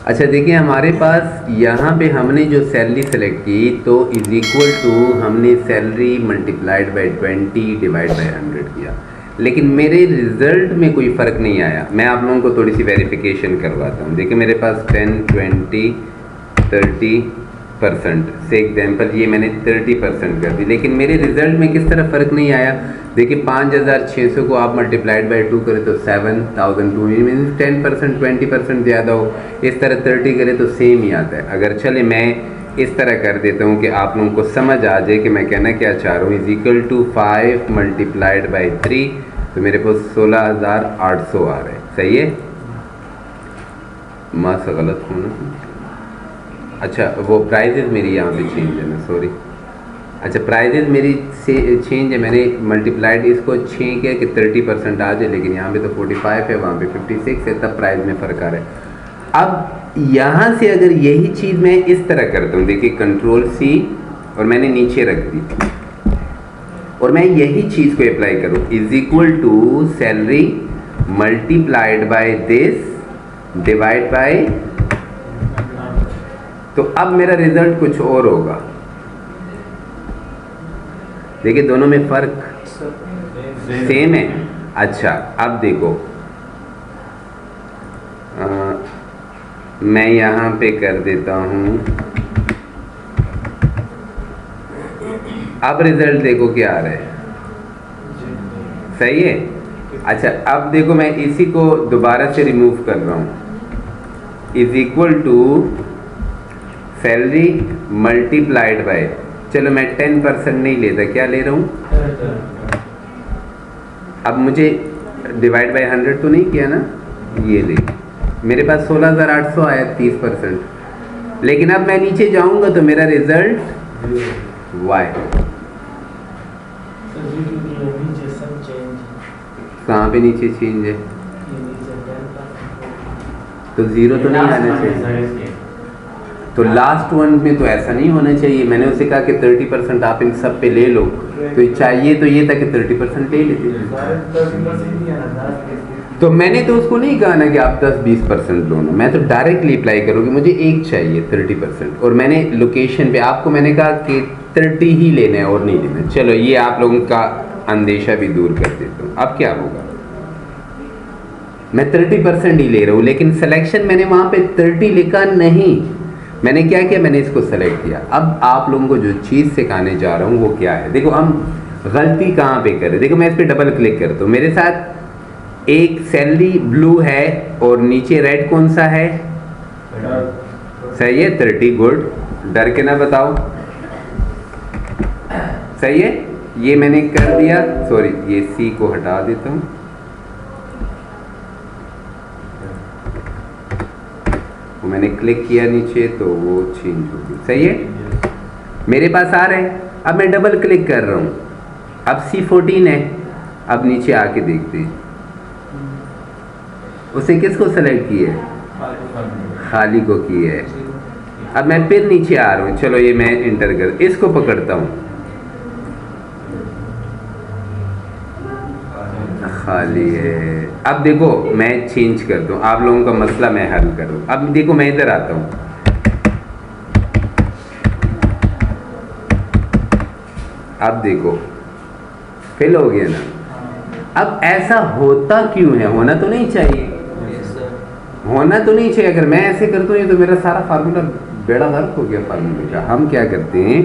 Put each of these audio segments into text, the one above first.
अच्छा देखिए, हमारे पास यहाँ पे हमने जो सैलरी सेलेक्ट की तो इज इक्वल टू हमने salary multiplied by 20 divide by 100 किया, लेकिन मेरे रिज़ल्ट में कोई फ़र्क नहीं आया। मैं आप लोगों को थोड़ी सी वेरिफिकेशन करवाता हूँ। देखिए मेरे पास 10, 20, 30% से एग्जाम्पल ये मैंने 30% कर दी, लेकिन मेरे रिज़ल्ट में किस तरह फ़र्क नहीं आया। देखिए 5600 को आप मल्टीप्लाइड बाई 2 करें तो 7002 मीन्स 10% 20% ज़्यादा हो। इस तरह 30 करें तो सेम ही आता है। अगर चले मैं इस तरह कर देता हूँ कि आप लोगों को समझ आ जाए कि मैं कहना क्या चाह रहा हूँ। Is equal to 5 multiplied by 3 तो मेरे पास 16800 आ रहे हैं। सही है, मास गलत होना। अच्छा वो प्राइजेज मेरी यहाँ पे चेंज है ना, सॉरी। अच्छा प्राइजेज मेरी से चेंज है, मैंने मल्टीप्लाइड इसको 6 किया कि 30% आ जाए, लेकिन यहाँ पे तो 45 है, वहाँ पे 56 है, तब प्राइस में फ़र्क आ रहा है। अब यहाँ से अगर यही चीज़ मैं इस तरह करता हूँ, देखिए कंट्रोल C और मैंने नीचे रख दी और मैं यही चीज़ को अप्लाई करूँ, is equal to salary multiplied by this divide by, तो अब मेरा रिजल्ट कुछ और होगा। देखिए दोनों में फ़र्क सेम है। अच्छा अब देखो मैं यहाँ पे कर देता हूँ, अब रिजल्ट देखो क्या आ रहा है। सही है। अच्छा अब देखो मैं इसी को दोबारा से रिमूव कर रहा हूँ, is equal to salary multiplied by, चलो मैं 10% नहीं लेता, क्या ले रहा हूँ। अब मुझे डिवाइड बाय 100 तो नहीं किया ना, ये ले, मेरे पास 16800 आया 30%, लेकिन अब मैं नीचे जाऊंगा तो मेरा रिजल्ट वाई। कहाँ पे नीचे चेंज है, तो ज़ीरो तो नहीं आना चाहिए। तो लास्ट वन में तो ऐसा नहीं होना चाहिए। मैंने उसे कहा कि 30% आप इन सब पे ले लो, तो चाहिए तो ये था कि 30% ले लेते। तो मैंने तो उसको नहीं कहा ना कि आप 10-20% लो ना, मैं तो डायरेक्टली अप्लाई करूँगी, मुझे एक चाहिए 30%, और मैंने लोकेशन पे आपको मैंने कहा कि 30 ही लेना है और नहीं लेना। चलो ये आप लोगों का अंदेशा भी दूर कर देता हूँ। अब क्या होगा, मैं 30% ही ले रहा हूँ, लेकिन सिलेक्शन मैंने वहाँ पे 30 लिखा नहीं। मैंने क्या किया, मैंने इसको सेलेक्ट किया। अब आप लोगों को जो चीज़ सिखाने जा रहा हूँ वो क्या है, देखो हम गलती कहाँ पे करें। देखो मैं इस पर डबल क्लिक करता हूँ, मेरे साथ एक सैलरी ब्लू है और नीचे रेड कौन सा है, सही है 30, गुड, डर के ना बताओ, सही है। ये मैंने कर दिया, सॉरी ये सी को हटा देता हूँ, मैंने क्लिक किया नीचे तो वो चेंज हो गई, सही है। मेरे पास आ रहे हैं, अब मैं डबल क्लिक कर रहा हूँ, अब C14 है। अब नीचे आके देखते हैं उसे किसको सेलेक्ट किया है, खाली को किया है। अब मैं फिर नीचे आ रहा हूँ, चलो ये मैं इंटर कर, इसको पकड़ता हूँ, खाली है। अब देखो मैं चेंज करता हूँ, आप लोगों का मसला मैं हल कर दूँ। अब देखो मैं इधर आता हूँ, अब देखो फिल हो गया ना। अब ऐसा होता क्यों है, होना तो नहीं चाहिए, होना तो नहीं चाहिए। अगर मैं ऐसे करता हूँ तो मेरा सारा फार्मूला बेड़ा गर्क हो गया फार्मूले का। हम क्या करते हैं,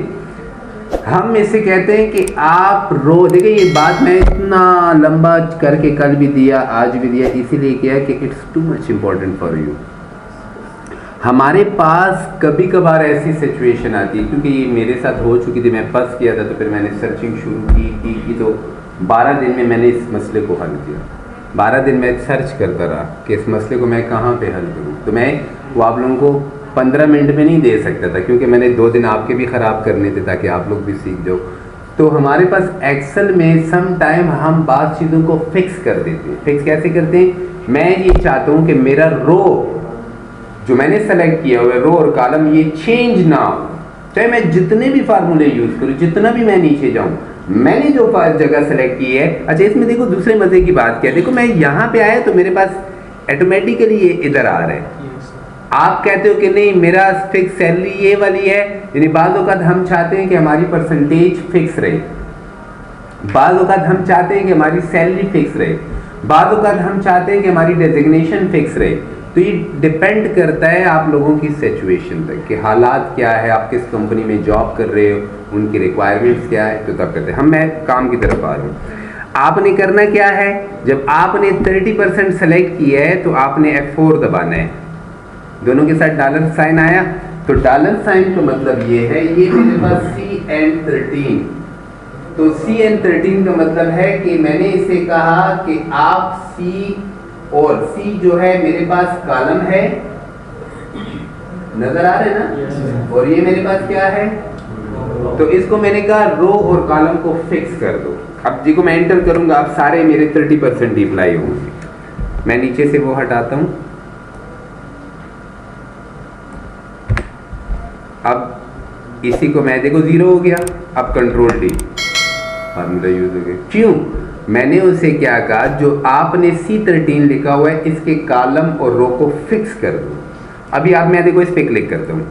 हम इसे कहते हैं कि आप रो, देखिए ये बात मैं इतना लंबा करके कल भी दिया आज भी दिया, इसीलिए किया कि it's too much important for you. हमारे पास कभी कभार ऐसी सिचुएशन आती है, क्योंकि ये मेरे साथ हो चुकी थी, मैं फंस किया था, तो फिर मैंने सर्चिंग शुरू की तो 12 दिन में मैंने इस मसले को हल किया। 12 दिन में सर्च करता रहा कि इस मसले को मैं कहाँ पे हल करूँ। तो मैं वो आप लोगों को 15 मिनट में नहीं दे सकता था, क्योंकि मैंने 2 दिन आपके भी ख़राब करने थे ताकि आप लोग भी सीख जाओ। तो हमारे पास एक्सेल में सम टाइम हम बात चीज़ों को फिक्स कर देते हैं। फिक्स कैसे करते हैं, मैं ये चाहता हूँ कि मेरा रो जो मैंने सेलेक्ट किया हुआ रो और कॉलम ये चेंज ना हो, चाहे मैं जितने भी फार्मूले यूज़ करूँ, जितना भी मैं नीचे जाऊँ, मैंने जो जगह सेलेक्ट की है। अच्छा इसमें देखो दूसरे मज़े की बात क्या है, देखो मैं यहाँ पे आया तो मेरे पास ऑटोमेटिकली ये इधर आ रहा है, आप कहते हो कि नहीं मेरा फिक्स सैलरी ये वाली है, यानी बाज़ औक़ात हम चाहते हैं कि हमारी परसेंटेज फिक्स रहे, बाज़ औक़ात हम चाहते हैं कि हमारी सैलरी फिक्स रहे, बाज़ औक़ात हम चाहते हैं कि हमारी डेजिग्नेशन फिक्स रहे। तो ये डिपेंड करता है आप लोगों की सिचुएशन तक कि हालात क्या है, आप किस कंपनी में जॉब कर रहे हो, उनकी रिक्वायरमेंट्स क्या है, तो तब करते हैं। मैं काम की तरफ आ रहा हूँ। आपने करना क्या है, जब आपने 30% सेलेक्ट किया है तो आपने F4 दबाना है। दोनों के साथ डॉलर साइन आया, तो डॉलर साइन का मतलब ये है, ये मेरे पास CN13, तो CN13 का मतलब है कि मैंने इसे कहा कि आप C और C जो है मेरे पास कॉलम है, नजर आ रहे ना, और ये मेरे पास क्या है, तो इसको मैंने कहा रो और कॉलम को फिक्स कर दो। अब जी को मैं एंटर करूंगा, अब सारे मेरे 30% अप्लाई होंगे। मैं नीचे से वो हटाता हूं। अब इसी को मैं देखो 0 हो गया, अब कंट्रोल D फार्मूला यूज हो गया। क्यों? मैंने उसे क्या कहा, जो आपने C13 लिखा हुआ है इसके कॉलम और रो को फिक्स कर दो। अभी आप, मैं देखो इस पे क्लिक करता हूँ,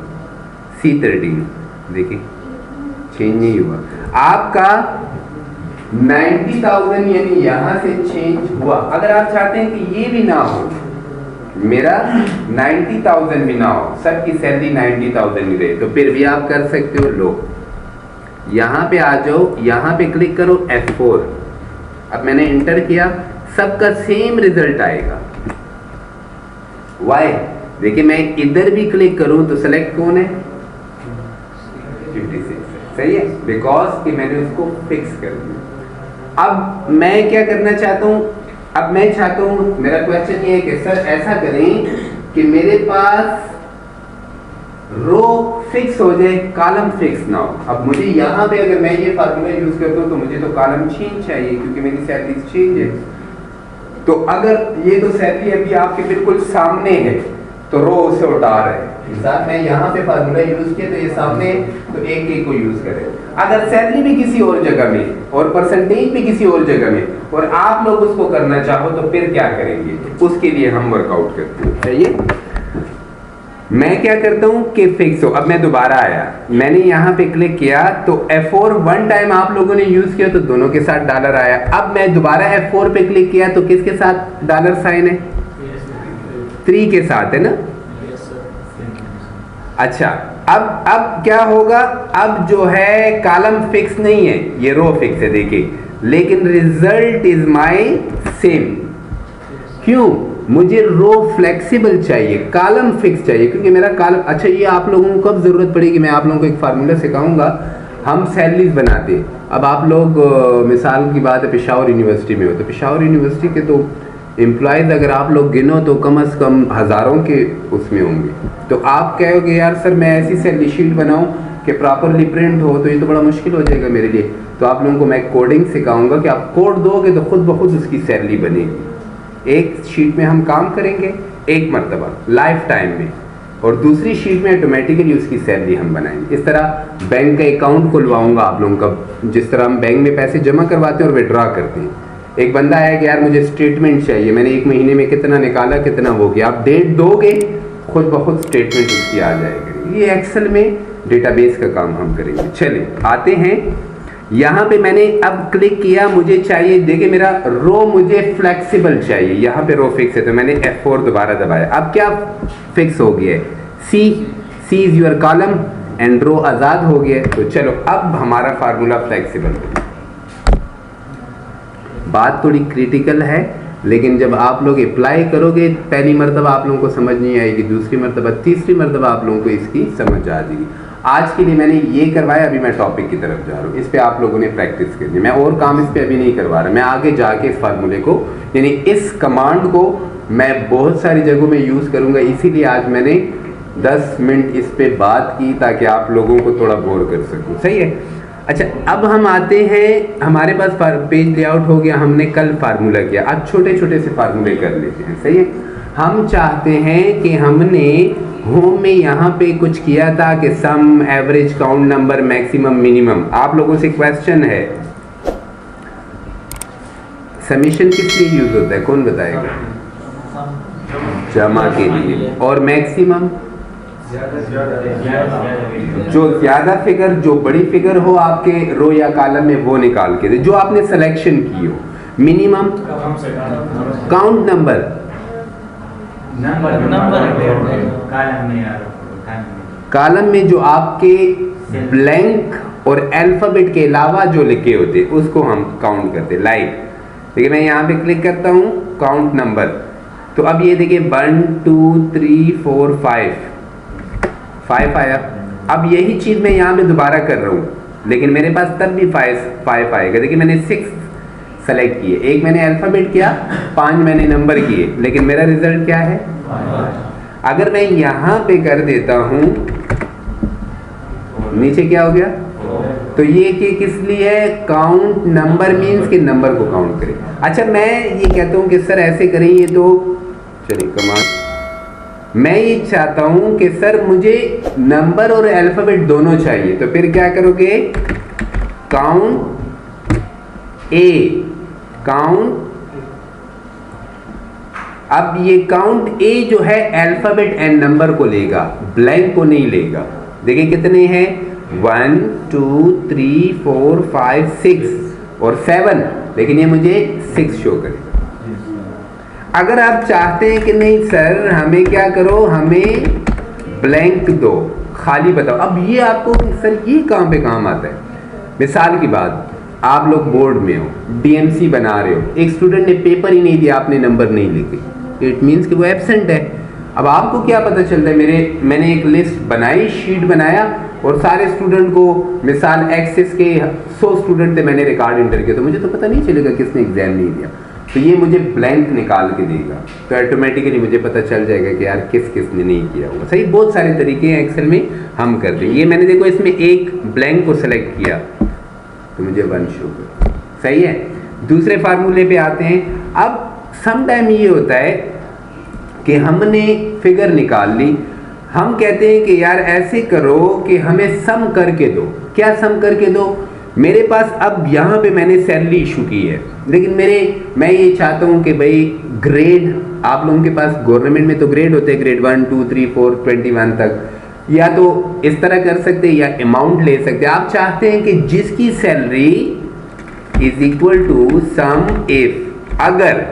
C13 देखिए चेंज नहीं हुआ। आपका 90,000 यानी यहां से चेंज हुआ। अगर आप चाहते हैं कि ये भी ना हो, मेरा 90,000 भी ना हो, सबकी सैलरी 90,000 ही रहे, तो फिर भी आप कर सकते हो। लो यहां पे आ जाओ, यहां पे क्लिक करो F4। अब मैंने इंटर किया, सबका सेम रिजल्ट आएगा। वाई? देखिए मैं इधर भी क्लिक करूं तो सेलेक्ट कौन है, 56, सही है, बिकॉज कि मैंने उसको फिक्स कर दिया। अब मैं क्या करना चाहता हूं, अब मैं चाहता हूं, मेरा क्वेश्चन ये है कि सर ऐसा करें कि मेरे पास रो फिक्स हो जाए, कॉलम फिक्स ना हो। अब मुझे यहाँ पे अगर मैं ये फार्मूला यूज करता हूँ तो मुझे तो कॉलम चेंज चाहिए, क्योंकि मेरी सैलरी चेंज है। तो अगर ये तो सैलरी अभी आपके बिल्कुल सामने है, तो रो उसे उठा रहा है। साथ मैं यहाँ पे फार्मूला यूज किया तो ये सामने, तो एक एक को यूज करें। अगर सैलरी भी किसी और जगह में और परसेंटेज भी किसी और जगह में, और आप लोग उसको करना चाहो तो फिर क्या करेंगे, उसके लिए हम वर्कआउट करते हैं। चाहिए मैं क्या करता हूं कि फिक्स हो। अब मैं दोबारा आया, मैंने यहां पे क्लिक किया तो F4 वन टाइम आप लोगों ने यूज किया तो दोनों के साथ डॉलर आया। अब मैं दोबारा F4 पे क्लिक किया तो किसके साथ डॉलर साइन है, 3 के साथ है ना। अच्छा अब क्या होगा, अब जो है कॉलम फिक्स नहीं है, ये रो फिक्स है देखिए, लेकिन रिजल्ट इज माय सेम। क्यों? मुझे रो फ्लेक्सिबल चाहिए, कॉलम फिक्स चाहिए, क्योंकि मेरा कॉलम। अच्छा ये आप लोगों को कब ज़रूरत पड़ेगी, मैं आप लोगों को एक फार्मूला सिखाऊंगा। हम सैलरीज बनाते हैं। अब आप लोग मिसाल की बात है पेशावर यूनिवर्सिटी में हो, तो पेशावर यूनिवर्सिटी के तो एम्प्लॉयज़ अगर आप लोग गिनो तो कम से कम हज़ारों के उसमें होंगे। तो आप कहोगे यार सर मैं ऐसी सैलरी शीट बनाऊं कि प्रॉपरली प्रिंट हो, तो ये तो बड़ा मुश्किल हो जाएगा मेरे लिए। तो आप लोगों को मैं कोडिंग सिखाऊंगा कि आप कोड दोगे तो खुद ब खुद उसकी सैलरी बनेगी। एक शीट में हम काम करेंगे एक मरतबा लाइफ टाइम में, और दूसरी शीट में ऑटोमेटिकली उसकी सैलरी हम बनाएंगे। इस तरह बैंक का अकाउंट खुलवाऊंगा आप लोगों का, जिस तरह हम बैंक में पैसे जमा करवाते हैं और विड्रॉ करते हैं। एक बंदा है कि यार मुझे स्टेटमेंट चाहिए, मैंने एक महीने में कितना निकाला कितना हो गया, आप डेट दोगे खुद ब खुद स्टेटमेंट उसकी आ जाएगी। ये एक्सेल में डेटाबेस का काम हम करेंगे। चलिए आते हैं, यहाँ पे मैंने अब क्लिक किया, मुझे चाहिए, देखिए मेरा रो मुझे फ्लेक्सिबल चाहिए, यहाँ पे रो फिक्स है तो मैंने F4 दोबारा दबाया। अब क्या फिक्स हो गया है, C is your column and row आज़ाद हो गया। तो चलो अब हमारा फार्मूला फ्लेक्सिबल है। बात थोड़ी क्रिटिकल है, लेकिन जब आप लोग अप्लाई करोगे पहली मरतबा आप लोगों को समझ नहीं आएगी, दूसरी मरतबा, तीसरी मरतबा आप लोगों को इसकी समझ आ जाएगी। आज के लिए मैंने ये करवाया, अभी मैं टॉपिक की तरफ जा रहा हूँ। इस पे आप लोगों ने प्रैक्टिस करनी, मैं और काम इस पे अभी नहीं करवा रहा। मैं आगे जाके इस फार्मूले को, यानी इस कमांड को मैं बहुत सारी जगहों में यूज़ करूँगा, इसीलिए आज मैंने 10 मिनट इस पे बात की ताकि आप लोगों को थोड़ा बोर कर सकूँ। सही है। अच्छा अब हम आते हैं, हमारे पास पेज लेआउट हो गया, हमने कल फार्मूला किया, आज छोटे छोटे से फार्मूले कर लेते हैं। सही है। हम चाहते हैं कि हमने होम में यहाँ पे कुछ किया था कि sum, average, count number, maximum, minimum. आप लोगों से क्वेश्चन है, समीशन किस लिए यूज होता है, कौन बताएगा? जमा के लिए। और मैक्सिमम जो ज्यादा फिगर, जो बड़ी फिगर हो आपके रो या कॉलम में, वो निकाल के दे जो आपने सिलेक्शन की हो। मिनिमम काउंट नंबर, कॉलम में जो आपके ब्लैंक और अल्फाबेट के अलावा जो लिखे होते उसको हम काउंट करते। लाइक देखिए मैं यहाँ पे क्लिक करता हूँ काउंट नंबर, तो अब ये देखिए 1 2 3 4 5 आया। अब यही चीज मैं यहाँ पे दोबारा कर रहा हूँ, लेकिन मेरे पास तब भी 5 आएगा। देखिए मैंने 6 सेलेक्ट किए, एक मैंने अल्फाबेट किया, 5 मैंने नंबर किए, लेकिन मेरा रिजल्ट क्या है? अगर मैं यहाँ पे कर देता हूँ, नीचे क्या हो गया? तो ये कि किस लिए काउंट नंबर मीन्स कि नंबर को काउंट करें। अच्छा मैं ये कहता हूँ कि सर ऐसे करें, ये तो चलिए कमाल। मैं ये चाहता हूँ कि सर मुझे नंबर और अल्फाबेट दोनों चाहिए, तो फिर क्या करोगे? काउंट ए, काउंट। अब ये काउंट ए जो है अल्फाबेट एंड नंबर को लेगा, ब्लैंक को नहीं लेगा। देखिए कितने हैं? 1 2 3 4 5 6 और 7, लेकिन ये मुझे 6 शो करेगा। अगर आप चाहते हैं कि नहीं सर हमें क्या करो, हमें ब्लैंक दो, खाली बताओ, अब ये आपको सर ये कहाँ पे काम आता है? मिसाल की बात, आप लोग बोर्ड में हो, डीएमसी बना रहे हो, एक स्टूडेंट ने पेपर ही नहीं दिया, आपने नंबर नहीं लिखे, इट मीन्स कि वो एब्सेंट है। अब आपको क्या पता चलता है? मैंने एक लिस्ट बनाई, शीट बनाया और सारे स्टूडेंट को, मिसाल एक्सेस के 100 स्टूडेंट थे, मैंने रिकॉर्ड इंटर किया, तो मुझे तो पता नहीं चलेगा किसने एग्जाम नहीं दिया, तो ये मुझे ब्लैंक निकाल के देगा, तो ऑटोमेटिकली मुझे पता चल जाएगा कि यार किसने नहीं किया होगा। सही, बहुत सारे तरीके हैं एक्सेल में हम करते हैं। ये मैंने देखो इसमें एक ब्लैंक को सेलेक्ट किया तो मुझे 1 शो कर। सही है। दूसरे फार्मूले पे आते हैं। अब सम टाइम ये होता है कि हमने फिगर निकाल ली, हम कहते हैं कि यार ऐसे करो कि हमें सम करके दो। क्या सम करके दो? मेरे पास अब यहाँ पे मैंने सैलरी इशू की है, लेकिन मैं ये चाहता हूँ कि भाई ग्रेड, आप लोगों के पास गवर्नमेंट में तो ग्रेड होते हैं, ग्रेड 1 2 3 4 21 तक, या तो इस तरह कर सकते हैं या अमाउंट ले सकते हैं। आप चाहते हैं कि जिसकी salary is equal to sum if, अगर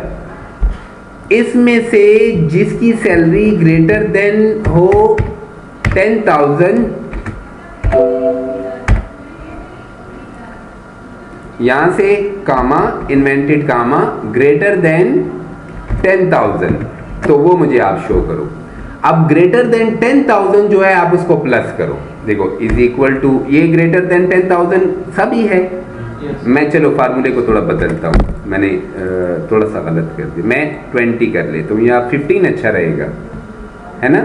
इसमें से जिसकी सैलरी ग्रेटर देन हो 10,000, यहां से कामा, इन्वेंटेड कामा, ग्रेटर देन 10,000, तो वो मुझे आप शो करो। अब ग्रेटर देन 10,000 जो है आप उसको प्लस करो। देखो इज इक्वल टू, ये ग्रेटर देन 10,000 सभी है। मैं चलो फार्मूले को थोड़ा बदलता हूँ, मैंने थोड़ा सा गलत कर दिया, मैं 20 कर लेता हूँ, या 15 अच्छा रहेगा, है ना?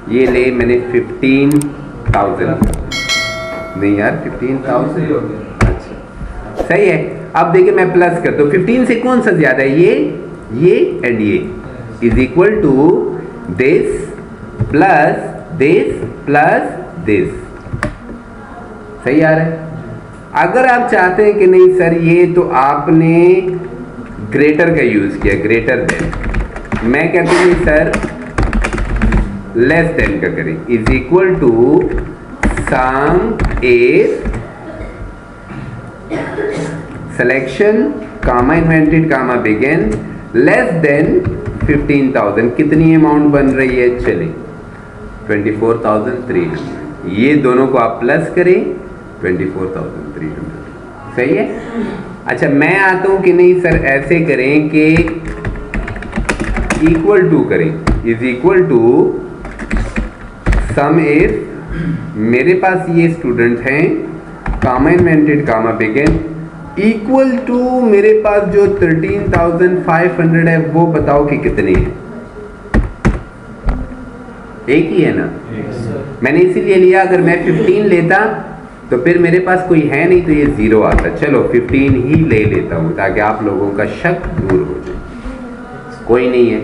ये ले मैंने 15,000, नहीं यार 15,000, अच्छा सही है। अब देखिए मैं प्लस करता हूँ, 15 से कौन सा ज्यादा है? ये एंड ये, is equal to this plus this plus this. सही आ रहा है? अगर आप चाहते हैं कि नहीं सर ये तो आपने ग्रेटर का यूज किया, ग्रेटर देन, मैं कहता हूँ सर लेस देन का करें, is equal to sum if selection comma inverted comma begin less than 15,000। कितनी अमाउंट बन रही है? चले 24,300, ये दोनों को आप प्लस करें 24,300। सही है। अच्छा मैं आता हूं कि नहीं सर ऐसे करें कि इक्वल टू करें, is equal to sum if, मेरे पास ये स्टूडेंट हैं, comma inverted comma begin, equal to मेरे पास जो 13,500 है वो बताओ कि कितने हैं? एक ही है ना? मैंने इसीलिए लिया, अगर मैं 15 लेता तो फिर मेरे पास कोई है नहीं तो ये 0 आता। चलो 15 ही ले लेता हूं ताकि आप लोगों का शक दूर हो जाए। कोई नहीं है।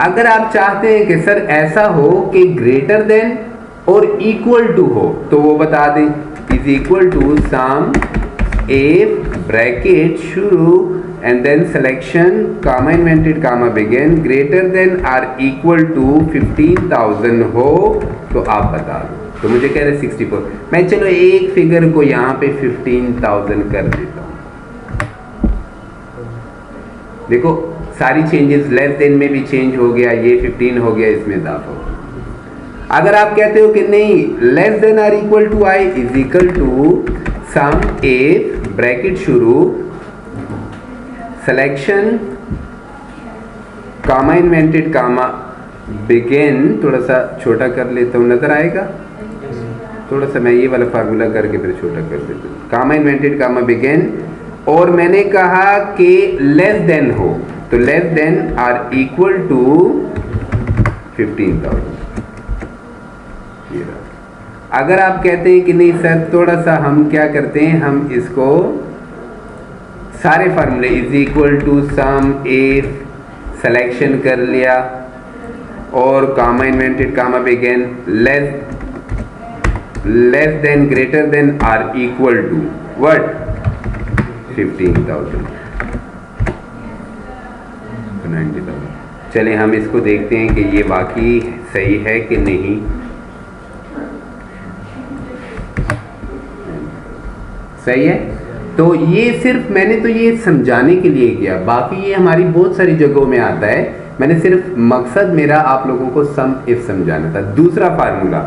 अगर आप चाहते हैं कि सर ऐसा हो कि ग्रेटर देन और इक्वल टू हो, तो वो बता दें, is equal to sum if bracket शुरू and then selection comma invented comma begin greater than or equal to 15,000 हो तो आप बता दो। तो मुझे कह रहे 64, मैं चलो एक फिगर को यहाँ पे 15,000 कर देता हूँ। देखो सारी चेंजेस, लेस देन में भी चेंज हो गया, ये 15 हो गया, इसमें इजाफा हो गया। अगर आप कहते हो कि नहीं less than or equal to I is equal to sum if bracket शुरू selection comma inverted comma begin, थोड़ा सा छोटा कर लेता हूँ, नजर आएगा? थोड़ा सा मैं ये वाला फार्मूला करके फिर छोटा कर देता हूँ। कामा इन्वेंटेड कामा बिगिन, और मैंने कहा कि लेस देन हो, तो less than or equal to 15,000। अगर आप कहते हैं कि नहीं सर थोड़ा सा हम क्या करते हैं, हम इसको सारे फार्मूले is equal to sum if selection कर लिया और comma inverted comma begin less than greater than or equal to what 15,000 90,000। चलिए हम इसको देखते हैं कि ये वाकई सही है कि नहीं। सही है। तो ये सिर्फ मैंने तो ये समझाने के लिए किया, बाकी ये हमारी बहुत सारी जगहों में आता है। मैंने सिर्फ मकसद मेरा आप लोगों को सम इफ समझाना था। दूसरा formula,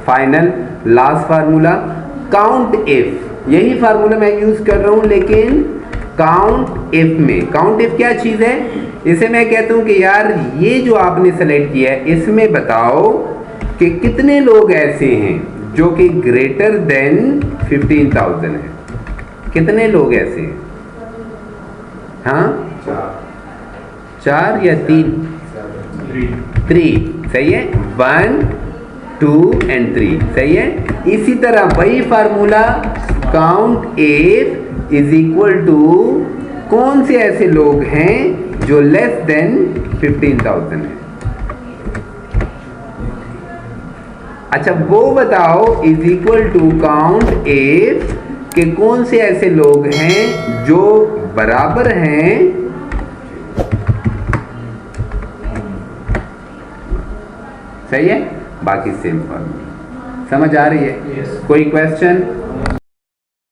final last formula count if, यही फार्मूला मैं यूज कर रहा हूं लेकिन काउंट इफ में। काउंट इफ क्या चीज है? इसे मैं कहता हूं कि यार ये जो आपने सेलेक्ट किया है इसमें बताओ कि कितने लोग ऐसे हैं जो कि ग्रेटर देन 15,000 है। कितने लोग ऐसे हैं? हाँ, 4 या 3? 3 सही है। 1 2 and 3 सही है। इसी तरह वही formula count if is equal to कौन से ऐसे लोग हैं जो लेस देन 15,000 है। अच्छा वो बताओ is equal to count if कि कौन से ऐसे लोग हैं जो बराबर हैं सही है। बाकी सेम फॉर्मूला समझ आ रही है? yes. कोई क्वेश्चन?